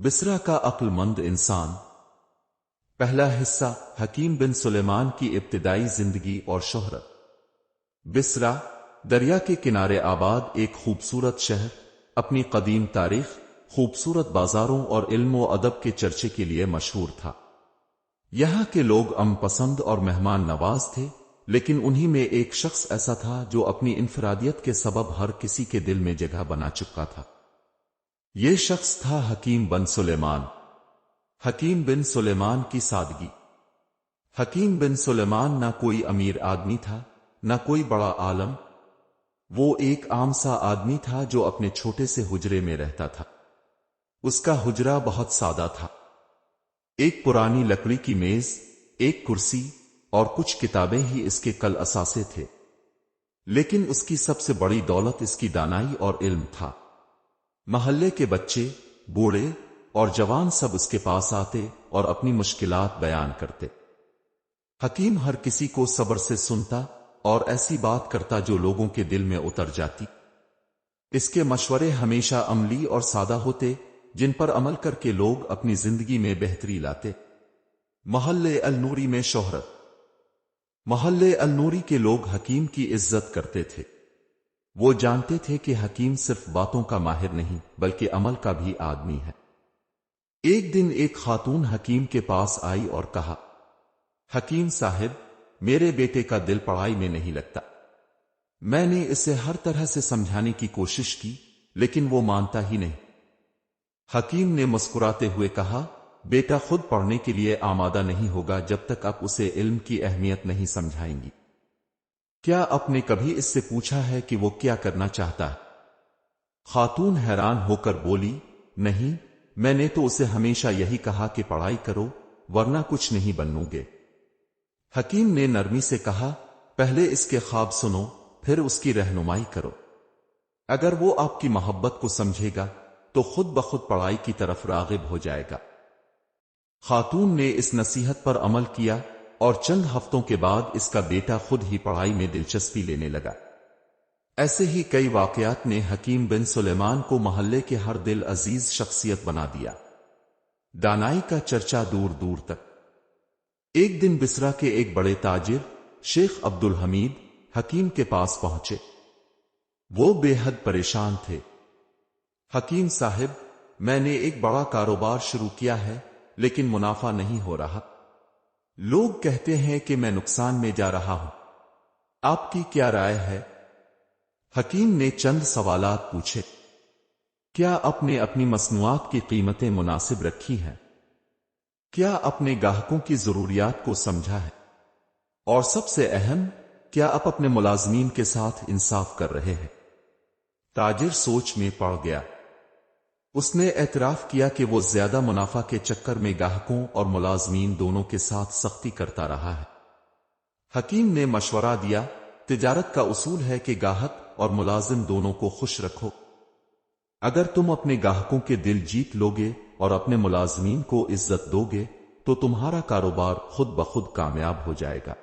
بسرا کا عقل مند انسان۔ پہلا حصہ، حکیم بن سلیمان کی ابتدائی زندگی اور شہرت۔ بسرا، دریا کے کنارے آباد ایک خوبصورت شہر، اپنی قدیم تاریخ، خوبصورت بازاروں اور علم و ادب کے چرچے کے لیے مشہور تھا۔ یہاں کے لوگ امن پسند اور مہمان نواز تھے، لیکن انہی میں ایک شخص ایسا تھا جو اپنی انفرادیت کے سبب ہر کسی کے دل میں جگہ بنا چکا تھا۔ یہ شخص تھا حکیم بن سلیمان۔ حکیم بن سلیمان کی سادگی۔ حکیم بن سلیمان نہ کوئی امیر آدمی تھا، نہ کوئی بڑا عالم۔ وہ ایک عام سا آدمی تھا جو اپنے چھوٹے سے حجرے میں رہتا تھا۔ اس کا حجرہ بہت سادہ تھا۔ ایک پرانی لکڑی کی میز، ایک کرسی اور کچھ کتابیں ہی اس کے کل اثاثے تھے، لیکن اس کی سب سے بڑی دولت اس کی دانائی اور علم تھا۔ محلے کے بچے، بوڑھے اور جوان سب اس کے پاس آتے اور اپنی مشکلات بیان کرتے۔ حکیم ہر کسی کو صبر سے سنتا اور ایسی بات کرتا جو لوگوں کے دل میں اتر جاتی۔ اس کے مشورے ہمیشہ عملی اور سادہ ہوتے، جن پر عمل کر کے لوگ اپنی زندگی میں بہتری لاتے۔ محلے النوری میں شہرت۔ محلے النوری کے لوگ حکیم کی عزت کرتے تھے۔ وہ جانتے تھے کہ حکیم صرف باتوں کا ماہر نہیں بلکہ عمل کا بھی آدمی ہے۔ ایک دن ایک خاتون حکیم کے پاس آئی اور کہا، حکیم صاحب، میرے بیٹے کا دل پڑھائی میں نہیں لگتا۔ میں نے اسے ہر طرح سے سمجھانے کی کوشش کی، لیکن وہ مانتا ہی نہیں۔ حکیم نے مسکراتے ہوئے کہا، بیٹا خود پڑھنے کے لیے آمادہ نہیں ہوگا جب تک آپ اسے علم کی اہمیت نہیں سمجھائیں گی۔ کیا آپ نے کبھی اس سے پوچھا ہے کہ وہ کیا کرنا چاہتا ہے؟ خاتون حیران ہو کر بولی، نہیں، میں نے تو اسے ہمیشہ یہی کہا کہ پڑھائی کرو ورنہ کچھ نہیں بنو گے۔ حکیم نے نرمی سے کہا، پہلے اس کے خواب سنو، پھر اس کی رہنمائی کرو۔ اگر وہ آپ کی محبت کو سمجھے گا تو خود بخود پڑھائی کی طرف راغب ہو جائے گا۔ خاتون نے اس نصیحت پر عمل کیا اور چند ہفتوں کے بعد اس کا بیٹا خود ہی پڑھائی میں دلچسپی لینے لگا۔ ایسے ہی کئی واقعات نے حکیم بن سلیمان کو محلے کے ہر دل عزیز شخصیت بنا دیا۔ دانائی کا چرچا دور دور تک۔ ایک دن بسرا کے ایک بڑے تاجر، شیخ عبد الحمید، حکیم کے پاس پہنچے۔ وہ بے حد پریشان تھے۔ حکیم صاحب، میں نے ایک بڑا کاروبار شروع کیا ہے، لیکن منافع نہیں ہو رہا۔ لوگ کہتے ہیں کہ میں نقصان میں جا رہا ہوں۔ آپ کی کیا رائے ہے؟ حکیم نے چند سوالات پوچھے۔ کیا آپ نے اپنی مصنوعات کی قیمتیں مناسب رکھی ہیں؟ کیا اپنے گاہکوں کی ضروریات کو سمجھا ہے؟ اور سب سے اہم، کیا آپ اپنے ملازمین کے ساتھ انصاف کر رہے ہیں؟ تاجر سوچ میں پڑ گیا۔ اس نے اعتراف کیا کہ وہ زیادہ منافع کے چکر میں گاہکوں اور ملازمین دونوں کے ساتھ سختی کرتا رہا ہے۔ حکیم نے مشورہ دیا، تجارت کا اصول ہے کہ گاہک اور ملازم دونوں کو خوش رکھو۔ اگر تم اپنے گاہکوں کے دل جیت لوگے اور اپنے ملازمین کو عزت دو گے تو تمہارا کاروبار خود بخود کامیاب ہو جائے گا۔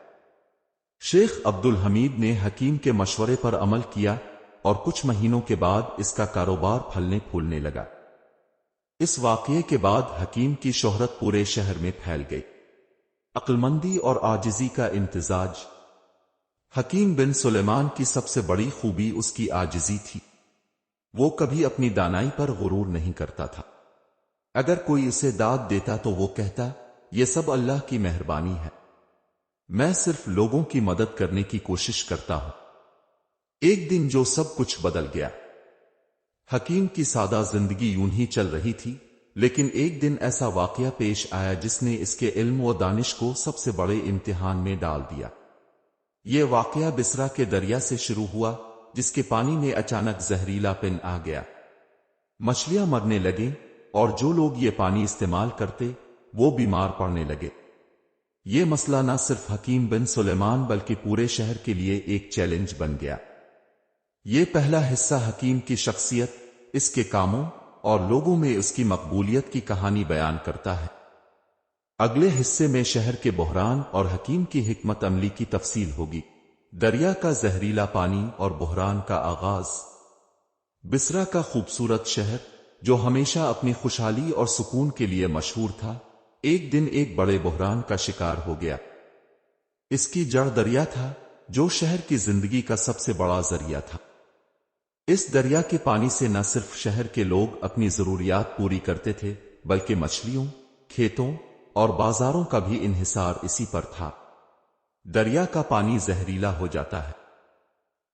شیخ عبد الحمید نے حکیم کے مشورے پر عمل کیا اور کچھ مہینوں کے بعد اس کا کاروبار پھلنے پھولنے لگا۔ اس واقعے کے بعد حکیم کی شہرت پورے شہر میں پھیل گئی۔ عقلمندی اور عاجزی کا امتزاج۔ حکیم بن سلیمان کی سب سے بڑی خوبی اس کی عاجزی تھی۔ وہ کبھی اپنی دانائی پر غرور نہیں کرتا تھا۔ اگر کوئی اسے داد دیتا تو وہ کہتا، یہ سب اللہ کی مہربانی ہے، میں صرف لوگوں کی مدد کرنے کی کوشش کرتا ہوں۔ ایک دن جو سب کچھ بدل گیا۔ حکیم کی سادہ زندگی یوں ہی چل رہی تھی، لیکن ایک دن ایسا واقعہ پیش آیا جس نے اس کے علم و دانش کو سب سے بڑے امتحان میں ڈال دیا۔ یہ واقعہ بسرا کے دریا سے شروع ہوا، جس کے پانی میں اچانک زہریلا پن آ گیا۔ مچھلیاں مرنے لگیں اور جو لوگ یہ پانی استعمال کرتے وہ بیمار پڑنے لگے۔ یہ مسئلہ نہ صرف حکیم بن سلیمان بلکہ پورے شہر کے لیے ایک چیلنج بن گیا۔ یہ پہلا حصہ حکیم کی شخصیت، اس کے کاموں اور لوگوں میں اس کی مقبولیت کی کہانی بیان کرتا ہے۔ اگلے حصے میں شہر کے بحران اور حکیم کی حکمت عملی کی تفصیل ہوگی۔ دریا کا زہریلا پانی اور بحران کا آغاز۔ بسرا کا خوبصورت شہر، جو ہمیشہ اپنی خوشحالی اور سکون کے لیے مشہور تھا، ایک دن ایک بڑے بحران کا شکار ہو گیا۔ اس کی جڑ دریا تھا، جو شہر کی زندگی کا سب سے بڑا ذریعہ تھا۔ اس دریا کے پانی سے نہ صرف شہر کے لوگ اپنی ضروریات پوری کرتے تھے، بلکہ مچھلیوں، کھیتوں اور بازاروں کا بھی انحصار اسی پر تھا۔ دریا کا پانی زہریلا ہو جاتا ہے۔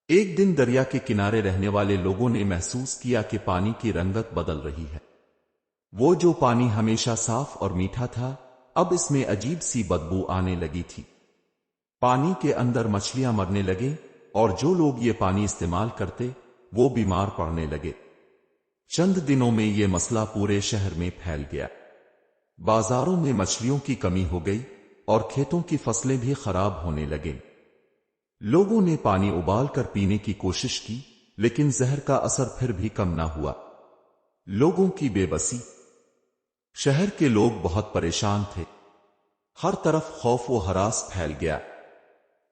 ایک دن دریا کے کنارے رہنے والے لوگوں نے محسوس کیا کہ پانی کی رنگت بدل رہی ہے۔ وہ جو پانی ہمیشہ صاف اور میٹھا تھا، اب اس میں عجیب سی بدبو آنے لگی تھی۔ پانی کے اندر مچھلیاں مرنے لگے، اور جو لوگ یہ پانی استعمال کرتے وہ بیمار پڑنے لگے۔ چند دنوں میں یہ مسئلہ پورے شہر میں پھیل گیا۔ بازاروں میں مچھلیوں کی کمی ہو گئی اور کھیتوں کی فصلیں بھی خراب ہونے لگیں۔ لوگوں نے پانی ابال کر پینے کی کوشش کی، لیکن زہر کا اثر پھر بھی کم نہ ہوا۔ لوگوں کی بے بسی۔ شہر کے لوگ بہت پریشان تھے۔ ہر طرف خوف و ہراس پھیل گیا۔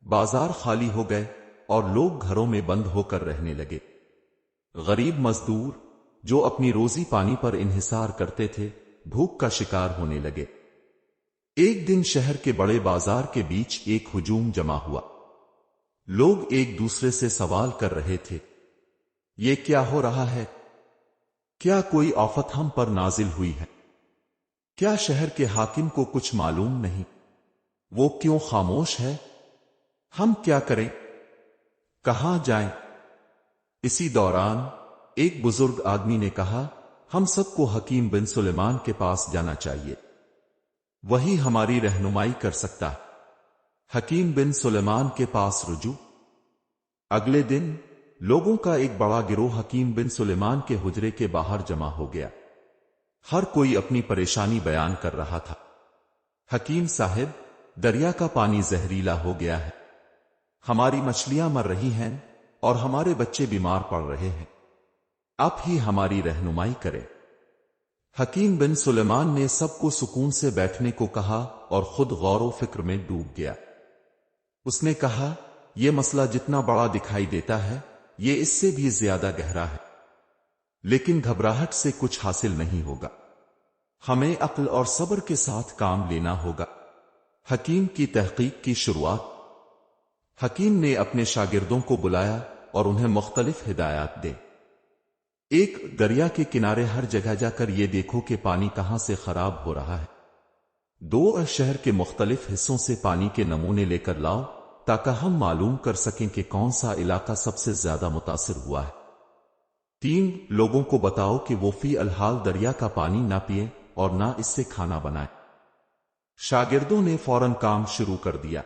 بازار خالی ہو گئے اور لوگ گھروں میں بند ہو کر رہنے لگے۔ غریب مزدور جو اپنی روزی پانی پر انحصار کرتے تھے، بھوک کا شکار ہونے لگے۔ ایک دن شہر کے بڑے بازار کے بیچ ایک ہجوم جمع ہوا۔ لوگ ایک دوسرے سے سوال کر رہے تھے، یہ کیا ہو رہا ہے؟ کیا کوئی آفت ہم پر نازل ہوئی ہے؟ کیا شہر کے حاکم کو کچھ معلوم نہیں؟ وہ کیوں خاموش ہے؟ ہم کیا کریں؟ کہاں جائیں؟ اسی دوران ایک بزرگ آدمی نے کہا، ہم سب کو حکیم بن سلیمان کے پاس جانا چاہیے، وہی ہماری رہنمائی کر سکتا ہے۔ حکیم بن سلیمان کے پاس رجوع۔ اگلے دن لوگوں کا ایک بڑا گروہ حکیم بن سلیمان کے حجرے کے باہر جمع ہو گیا۔ ہر کوئی اپنی پریشانی بیان کر رہا تھا۔ حکیم صاحب، دریا کا پانی زہریلا ہو گیا ہے، ہماری مچھلیاں مر رہی ہیں اور ہمارے بچے بیمار پڑ رہے ہیں، آپ ہی ہماری رہنمائی کریں۔ حکیم بن سلیمان نے سب کو سکون سے بیٹھنے کو کہا اور خود غور و فکر میں ڈوب گیا۔ اس نے کہا، یہ مسئلہ جتنا بڑا دکھائی دیتا ہے، یہ اس سے بھی زیادہ گہرا ہے، لیکن گھبراہٹ سے کچھ حاصل نہیں ہوگا، ہمیں عقل اور صبر کے ساتھ کام لینا ہوگا۔ حکیم کی تحقیق کی شروعات۔ حکیم نے اپنے شاگردوں کو بلایا اور انہیں مختلف ہدایات دے۔ ایک، دریا کے کنارے ہر جگہ جا کر یہ دیکھو کہ پانی کہاں سے خراب ہو رہا ہے۔ دو، شہر کے مختلف حصوں سے پانی کے نمونے لے کر لاؤ تاکہ ہم معلوم کر سکیں کہ کون سا علاقہ سب سے زیادہ متاثر ہوا ہے۔ تین، لوگوں کو بتاؤ کہ وہ فی الحال دریا کا پانی نہ پیئیں اور نہ اس سے کھانا بنائیں۔ شاگردوں نے فوراً کام شروع کر دیا۔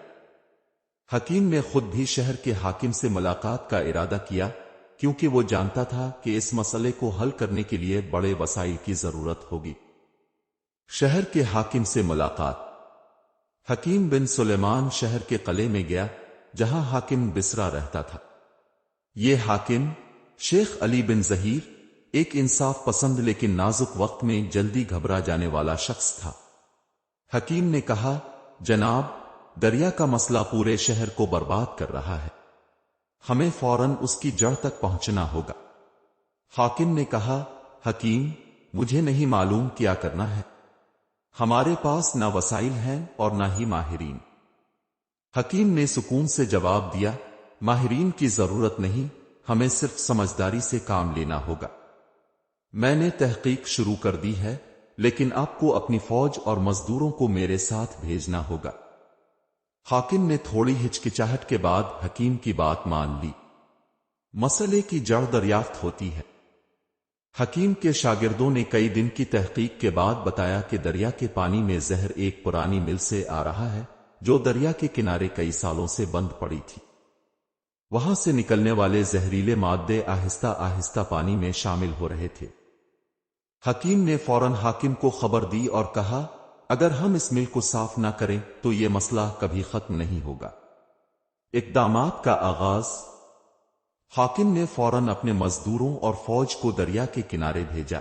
حکیم نے خود بھی شہر کے حاکم سے ملاقات کا ارادہ کیا، کیونکہ وہ جانتا تھا کہ اس مسئلے کو حل کرنے کے لیے بڑے وسائل کی ضرورت ہوگی۔ شہر کے حاکم سے ملاقات۔ حکیم بن سلیمان شہر کے قلعے میں گیا جہاں حاکم بسرا رہتا تھا۔ یہ حاکم شیخ علی بن ظہیر ایک انصاف پسند لیکن نازک وقت میں جلدی گھبرا جانے والا شخص تھا۔ حکیم نے کہا، جناب، دریا کا مسئلہ پورے شہر کو برباد کر رہا ہے، ہمیں فوراً اس کی جڑ تک پہنچنا ہوگا۔ حاکم نے کہا، حکیم، مجھے نہیں معلوم کیا کرنا ہے، ہمارے پاس نہ وسائل ہیں اور نہ ہی ماہرین۔ حکیم نے سکون سے جواب دیا، ماہرین کی ضرورت نہیں، ہمیں صرف سمجھداری سے کام لینا ہوگا۔ میں نے تحقیق شروع کر دی ہے، لیکن آپ کو اپنی فوج اور مزدوروں کو میرے ساتھ بھیجنا ہوگا۔ حاکم نے تھوڑی ہچکچاہٹ کے بعد حکیم کی بات مان لی۔ مسئلے کی جڑ دریافت ہوتی ہے۔ حکیم کے شاگردوں نے کئی دن کی تحقیق کے بعد بتایا کہ دریا کے پانی میں زہر ایک پرانی مل سے آ رہا ہے جو دریا کے کنارے کئی سالوں سے بند پڑی تھی۔ وہاں سے نکلنے والے زہریلے مادے آہستہ آہستہ پانی میں شامل ہو رہے تھے۔ حکیم نے فوراً حاکم کو خبر دی اور کہا، اگر ہم اس مل کو صاف نہ کریں تو یہ مسئلہ کبھی ختم نہیں ہوگا۔ اقدامات کا آغاز۔ حاکم نے فوراً اپنے مزدوروں اور فوج کو دریا کے کنارے بھیجا۔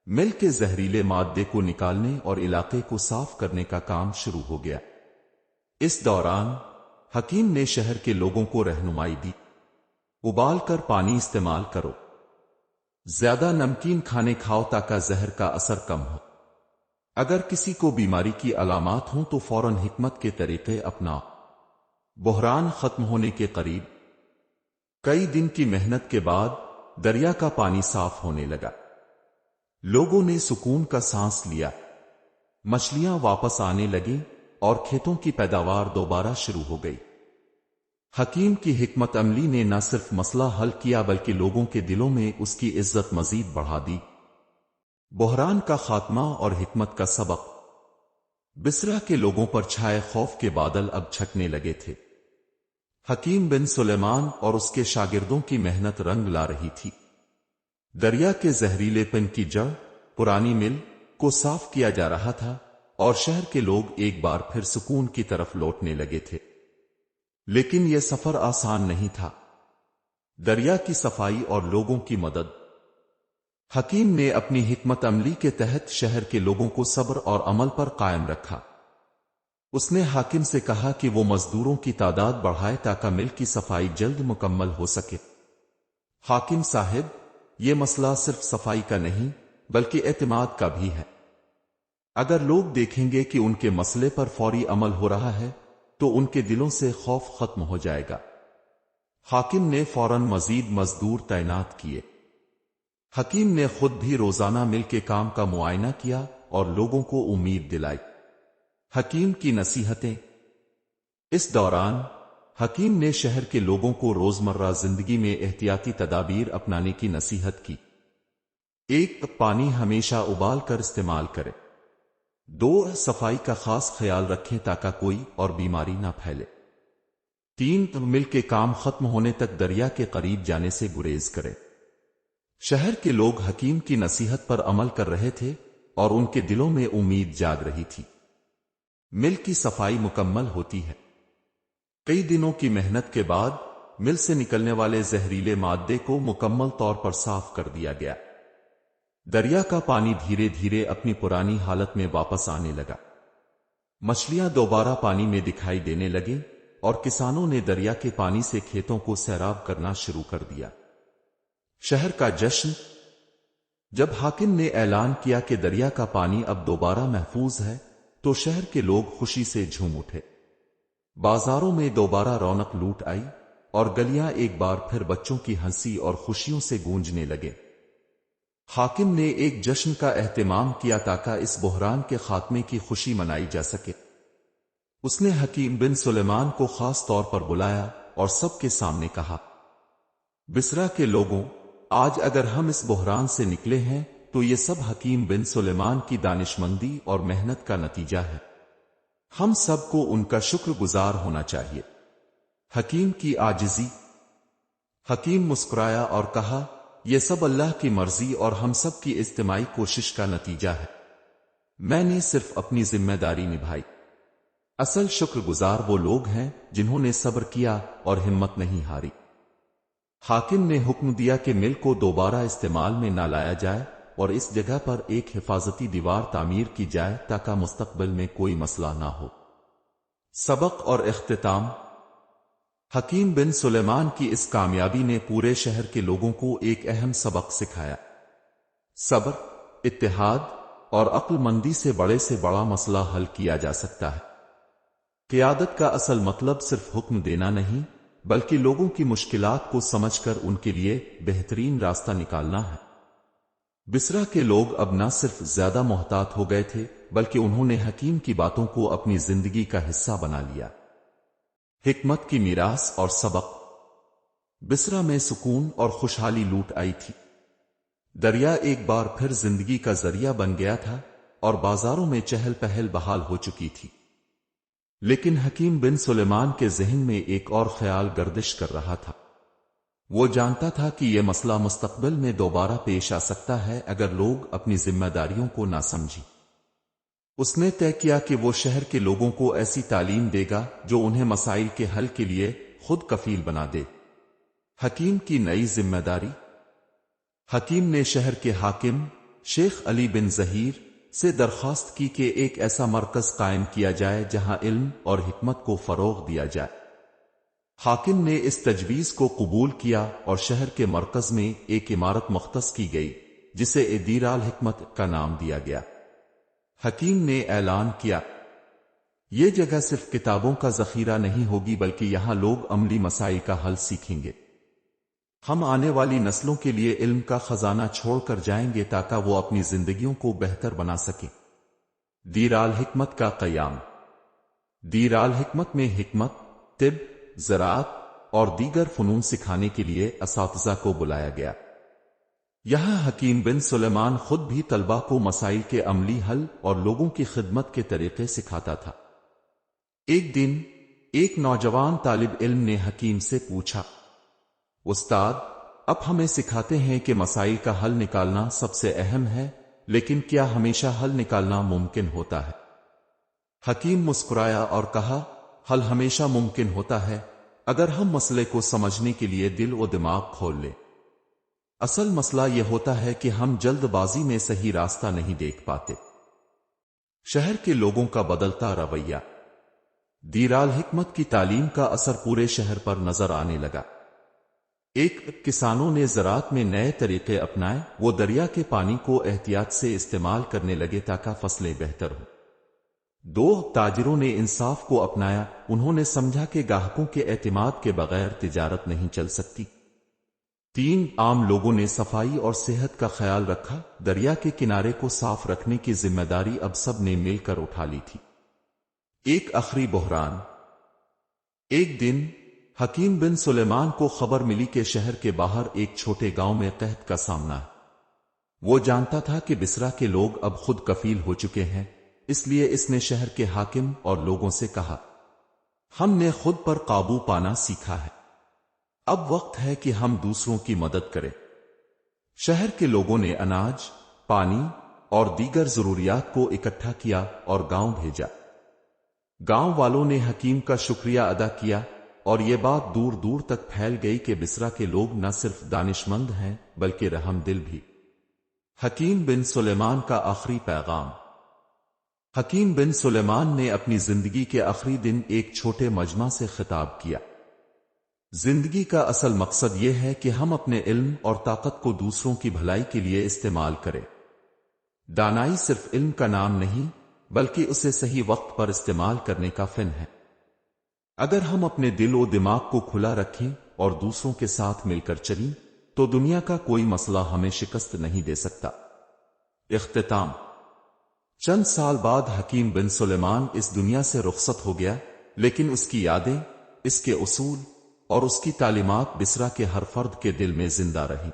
مل کے زہریلے مادے کو نکالنے اور علاقے کو صاف کرنے کا کام شروع ہو گیا۔ اس دوران حکیم نے شہر کے لوگوں کو رہنمائی دی، ابال کر پانی استعمال کرو، زیادہ نمکین کھانے کھاؤ تاکہ زہر کا اثر کم ہو۔ اگر کسی کو بیماری کی علامات ہوں تو فوراً حکمت کے طریقے اپناؤ۔ بحران ختم ہونے کے قریب، کئی دن کی محنت کے بعد دریا کا پانی صاف ہونے لگا۔ لوگوں نے سکون کا سانس لیا، مچھلیاں واپس آنے لگیں اور کھیتوں کی پیداوار دوبارہ شروع ہو گئی۔ حکیم کی حکمت عملی نے نہ صرف مسئلہ حل کیا بلکہ لوگوں کے دلوں میں اس کی عزت مزید بڑھا دی۔ بحران کا خاتمہ اور حکمت کا سبق۔ بصرہ کے لوگوں پر چھائے خوف کے بادل اب چھٹنے لگے تھے۔ حکیم بن سلیمان اور اس کے شاگردوں کی محنت رنگ لا رہی تھی۔ دریا کے زہریلے پن کی جڑ، پرانی مل، کو صاف کیا جا رہا تھا اور شہر کے لوگ ایک بار پھر سکون کی طرف لوٹنے لگے تھے۔ لیکن یہ سفر آسان نہیں تھا۔ دریا کی صفائی اور لوگوں کی مدد۔ حکیم نے اپنی حکمت عملی کے تحت شہر کے لوگوں کو صبر اور عمل پر قائم رکھا۔ اس نے حاکم سے کہا کہ وہ مزدوروں کی تعداد بڑھائے تاکہ مل کی صفائی جلد مکمل ہو سکے۔ حاکم صاحب، یہ مسئلہ صرف صفائی کا نہیں بلکہ اعتماد کا بھی ہے۔ اگر لوگ دیکھیں گے کہ ان کے مسئلے پر فوری عمل ہو رہا ہے تو ان کے دلوں سے خوف ختم ہو جائے گا۔ حاکم نے فوراً مزید مزدور تعینات کیے۔ حکیم نے خود بھی روزانہ مل کے کام کا معائنہ کیا اور لوگوں کو امید دلائی۔ حکیم کی نصیحتیں۔ اس دوران حکیم نے شہر کے لوگوں کو روزمرہ زندگی میں احتیاطی تدابیر اپنانے کی نصیحت کی۔ 1. پانی ہمیشہ ابال کر استعمال کرے۔ 2. صفائی کا خاص خیال رکھیں تاکہ کوئی اور بیماری نہ پھیلے۔ 3. مل کے کام ختم ہونے تک دریا کے قریب جانے سے گریز کرے۔ شہر کے لوگ حکیم کی نصیحت پر عمل کر رہے تھے اور ان کے دلوں میں امید جاگ رہی تھی۔ مل کی صفائی مکمل ہوتی ہے۔ کئی دنوں کی محنت کے بعد مل سے نکلنے والے زہریلے مادے کو مکمل طور پر صاف کر دیا گیا۔ دریا کا پانی دھیرے دھیرے اپنی پرانی حالت میں واپس آنے لگا۔ مچھلیاں دوبارہ پانی میں دکھائی دینے لگیں اور کسانوں نے دریا کے پانی سے کھیتوں کو سیراب کرنا شروع کر دیا۔ شہر کا جشن۔ جب حاکم نے اعلان کیا کہ دریا کا پانی اب دوبارہ محفوظ ہے تو شہر کے لوگ خوشی سے جھوم اٹھے۔ بازاروں میں دوبارہ رونق لوٹ آئی اور گلیاں ایک بار پھر بچوں کی ہنسی اور خوشیوں سے گونجنے لگے۔ حاکم نے ایک جشن کا اہتمام کیا تاکہ اس بحران کے خاتمے کی خوشی منائی جا سکے۔ اس نے حکیم بن سلیمان کو خاص طور پر بلایا اور سب کے سامنے کہا، بصرہ کے لوگوں، آج اگر ہم اس بحران سے نکلے ہیں تو یہ سب حکیم بن سلیمان کی دانشمندی اور محنت کا نتیجہ ہے۔ ہم سب کو ان کا شکر گزار ہونا چاہیے۔ حکیم کی عاجزی۔ حکیم مسکرایا اور کہا، یہ سب اللہ کی مرضی اور ہم سب کی اجتماعی کوشش کا نتیجہ ہے۔ میں نے صرف اپنی ذمہ داری نبھائی۔ اصل شکر گزار وہ لوگ ہیں جنہوں نے صبر کیا اور ہمت نہیں ہاری۔ حاکم نے حکم دیا کہ مل کو دوبارہ استعمال میں نہ لایا جائے اور اس جگہ پر ایک حفاظتی دیوار تعمیر کی جائے تاکہ مستقبل میں کوئی مسئلہ نہ ہو۔ سبق اور اختتام۔ حکیم بن سلیمان کی اس کامیابی نے پورے شہر کے لوگوں کو ایک اہم سبق سکھایا۔ صبر، اتحاد اور عقل مندی سے بڑا مسئلہ حل کیا جا سکتا ہے۔ قیادت کا اصل مطلب صرف حکم دینا نہیں بلکہ لوگوں کی مشکلات کو سمجھ کر ان کے لیے بہترین راستہ نکالنا ہے۔ بصرہ کے لوگ اب نہ صرف زیادہ محتاط ہو گئے تھے بلکہ انہوں نے حکیم کی باتوں کو اپنی زندگی کا حصہ بنا لیا۔ حکمت کی میراث اور سبق۔ بصرہ میں سکون اور خوشحالی لوٹ آئی تھی۔ دریا ایک بار پھر زندگی کا ذریعہ بن گیا تھا اور بازاروں میں چہل پہل بحال ہو چکی تھی۔ لیکن حکیم بن سلیمان کے ذہن میں ایک اور خیال گردش کر رہا تھا۔ وہ جانتا تھا کہ یہ مسئلہ مستقبل میں دوبارہ پیش آ سکتا ہے اگر لوگ اپنی ذمہ داریوں کو نہ سمجھیں۔ اس نے طے کیا کہ وہ شہر کے لوگوں کو ایسی تعلیم دے گا جو انہیں مسائل کے حل کے لیے خود کفیل بنا دے۔ حکیم کی نئی ذمہ داری۔ حکیم نے شہر کے حاکم شیخ علی بن ظہیر سے درخواست کی کہ ایک ایسا مرکز قائم کیا جائے جہاں علم اور حکمت کو فروغ دیا جائے۔ حاکم نے اس تجویز کو قبول کیا اور شہر کے مرکز میں ایک عمارت مختص کی گئی جسے دیر الحکمت کا نام دیا گیا۔ حکیم نے اعلان کیا، یہ جگہ صرف کتابوں کا ذخیرہ نہیں ہوگی بلکہ یہاں لوگ عملی مسائل کا حل سیکھیں گے۔ ہم آنے والی نسلوں کے لیے علم کا خزانہ چھوڑ کر جائیں گے تاکہ وہ اپنی زندگیوں کو بہتر بنا سکیں۔ دیر الحکمت کا قیام۔ دیر الحکمت میں حکمت، طب، زراعت اور دیگر فنون سکھانے کے لیے اساتذہ کو بلایا گیا۔ یہاں حکیم بن سلیمان خود بھی طلبہ کو مسائل کے عملی حل اور لوگوں کی خدمت کے طریقے سکھاتا تھا۔ ایک دن ایک نوجوان طالب علم نے حکیم سے پوچھا، استاد، اب ہمیں سکھاتے ہیں کہ مسائل کا حل نکالنا سب سے اہم ہے، لیکن کیا ہمیشہ حل نکالنا ممکن ہوتا ہے؟ حکیم مسکرایا اور کہا، حل ہمیشہ ممکن ہوتا ہے اگر ہم مسئلے کو سمجھنے کے لیے دل و دماغ کھول لیں۔ اصل مسئلہ یہ ہوتا ہے کہ ہم جلد بازی میں صحیح راستہ نہیں دیکھ پاتے۔ شہر کے لوگوں کا بدلتا رویہ۔ دیر الحکمت کی تعلیم کا اثر پورے شہر پر نظر آنے لگا۔ ایک کسانوں نے زراعت میں نئے طریقے اپنائے، وہ دریا کے پانی کو احتیاط سے استعمال کرنے لگے تاکہ فصلیں بہتر ہوں۔ دو تاجروں نے انصاف کو اپنایا، انہوں نے سمجھا کہ گاہکوں کے اعتماد کے بغیر تجارت نہیں چل سکتی۔ تین عام لوگوں نے صفائی اور صحت کا خیال رکھا، دریا کے کنارے کو صاف رکھنے کی ذمہ داری اب سب نے مل کر اٹھا لی تھی۔ ایک آخری بحران۔ ایک دن حکیم بن سلیمان کو خبر ملی کہ شہر کے باہر ایک چھوٹے گاؤں میں قحط کا سامنا ہے۔ وہ جانتا تھا کہ بسرا کے لوگ اب خود کفیل ہو چکے ہیں، اس لیے اس نے شہر کے حاکم اور لوگوں سے کہا، ہم نے خود پر قابو پانا سیکھا ہے، اب وقت ہے کہ ہم دوسروں کی مدد کریں۔ شہر کے لوگوں نے اناج، پانی اور دیگر ضروریات کو اکٹھا کیا اور گاؤں بھیجا۔ گاؤں والوں نے حکیم کا شکریہ ادا کیا اور یہ بات دور دور تک پھیل گئی کہ بسرا کے لوگ نہ صرف دانش مند ہیں بلکہ رحم دل بھی۔ حکیم بن سلیمان کا آخری پیغام۔ حکیم بن سلیمان نے اپنی زندگی کے آخری دن ایک چھوٹے مجمع سے خطاب کیا۔ زندگی کا اصل مقصد یہ ہے کہ ہم اپنے علم اور طاقت کو دوسروں کی بھلائی کے لیے استعمال کریں۔ دانائی صرف علم کا نام نہیں بلکہ اسے صحیح وقت پر استعمال کرنے کا فن ہے۔ اگر ہم اپنے دل و دماغ کو کھلا رکھیں اور دوسروں کے ساتھ مل کر چلیں تو دنیا کا کوئی مسئلہ ہمیں شکست نہیں دے سکتا۔ اختتام۔ چند سال بعد حکیم بن سلیمان اس دنیا سے رخصت ہو گیا، لیکن اس کی یادیں، اس کے اصول اور اس کی تعلیمات بسرا کے ہر فرد کے دل میں زندہ رہیں۔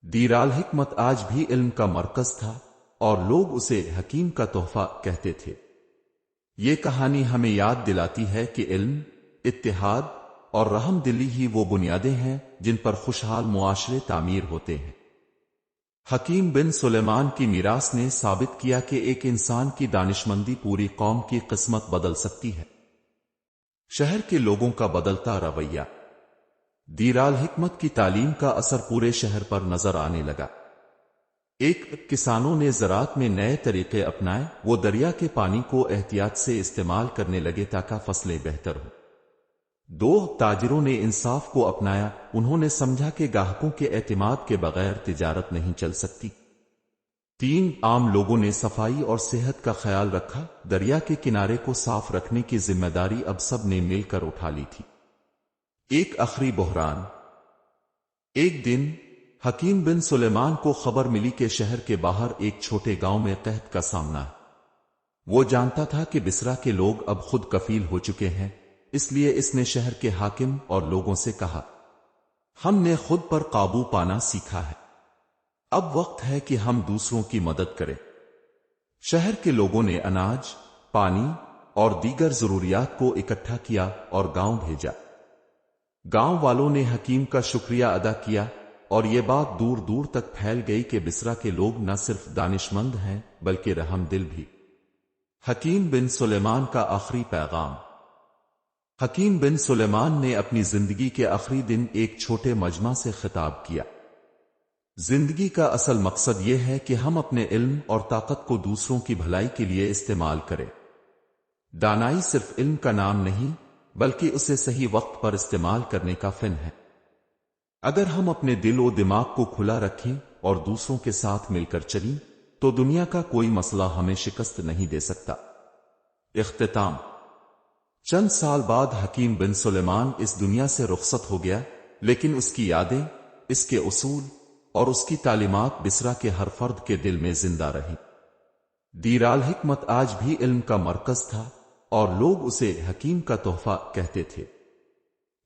دیر الحکمت آج بھی علم کا مرکز تھا اور لوگ اسے حکیم کا تحفہ کہتے تھے۔ یہ کہانی ہمیں یاد دلاتی ہے کہ علم، اتحاد اور رحم دلی ہی وہ بنیادیں ہیں جن پر خوشحال معاشرے تعمیر ہوتے ہیں۔ حکیم بن سلیمان کی میراث نے ثابت کیا کہ ایک انسان کی دانشمندی پوری قوم کی قسمت بدل سکتی ہے۔ شہر کے لوگوں کا بدلتا رویہ۔ دیر الحکمت کی تعلیم کا اثر پورے شہر پر نظر آنے لگا۔ ایک کسانوں نے زراعت میں نئے طریقے اپنائے، وہ دریا کے پانی کو احتیاط سے استعمال کرنے لگے تاکہ فصلیں بہتر ہوں۔ دو تاجروں نے انصاف کو اپنایا، انہوں نے سمجھا کہ گاہکوں کے اعتماد کے بغیر تجارت نہیں چل سکتی۔ تین عام لوگوں نے صفائی اور صحت کا خیال رکھا، دریا کے کنارے کو صاف رکھنے کی ذمہ داری اب سب نے مل کر اٹھا لی تھی۔ ایک آخری بحران۔ ایک دن حکیم بن سلیمان کو خبر ملی کہ شہر کے باہر ایک چھوٹے گاؤں میں قحط کا سامنا ہے۔ وہ جانتا تھا کہ بسرا کے لوگ اب خود کفیل ہو چکے ہیں، اس لیے اس نے شہر کے حاکم اور لوگوں سے کہا، ہم نے خود پر قابو پانا سیکھا ہے، اب وقت ہے کہ ہم دوسروں کی مدد کریں۔ شہر کے لوگوں نے اناج، پانی اور دیگر ضروریات کو اکٹھا کیا اور گاؤں بھیجا۔ گاؤں والوں نے حکیم کا شکریہ ادا کیا اور یہ بات دور دور تک پھیل گئی کہ بسرا کے لوگ نہ صرف دانش مند ہیں بلکہ رحم دل بھی۔ حکیم بن سلیمان کا آخری پیغام۔ حکیم بن سلیمان نے اپنی زندگی کے آخری دن ایک چھوٹے مجمع سے خطاب کیا۔ زندگی کا اصل مقصد یہ ہے کہ ہم اپنے علم اور طاقت کو دوسروں کی بھلائی کے لیے استعمال کریں۔ دانائی صرف علم کا نام نہیں بلکہ اسے صحیح وقت پر استعمال کرنے کا فن ہے۔ اگر ہم اپنے دل و دماغ کو کھلا رکھیں اور دوسروں کے ساتھ مل کر چلیں تو دنیا کا کوئی مسئلہ ہمیں شکست نہیں دے سکتا۔ اختتام۔ چند سال بعد حکیم بن سلیمان اس دنیا سے رخصت ہو گیا، لیکن اس کی یادیں، اس کے اصول اور اس کی تعلیمات بصرہ کے ہر فرد کے دل میں زندہ رہیں۔ دیر الحکمت آج بھی علم کا مرکز تھا اور لوگ اسے حکیم کا تحفہ کہتے تھے۔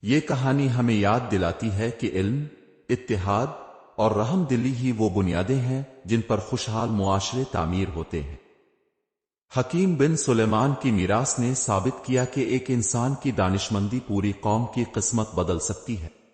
یہ کہانی ہمیں یاد دلاتی ہے کہ علم، اتحاد اور رحم دلی ہی وہ بنیادیں ہیں جن پر خوشحال معاشرے تعمیر ہوتے ہیں۔ حکیم بن سلیمان کی میراث نے ثابت کیا کہ ایک انسان کی دانشمندی پوری قوم کی قسمت بدل سکتی ہے۔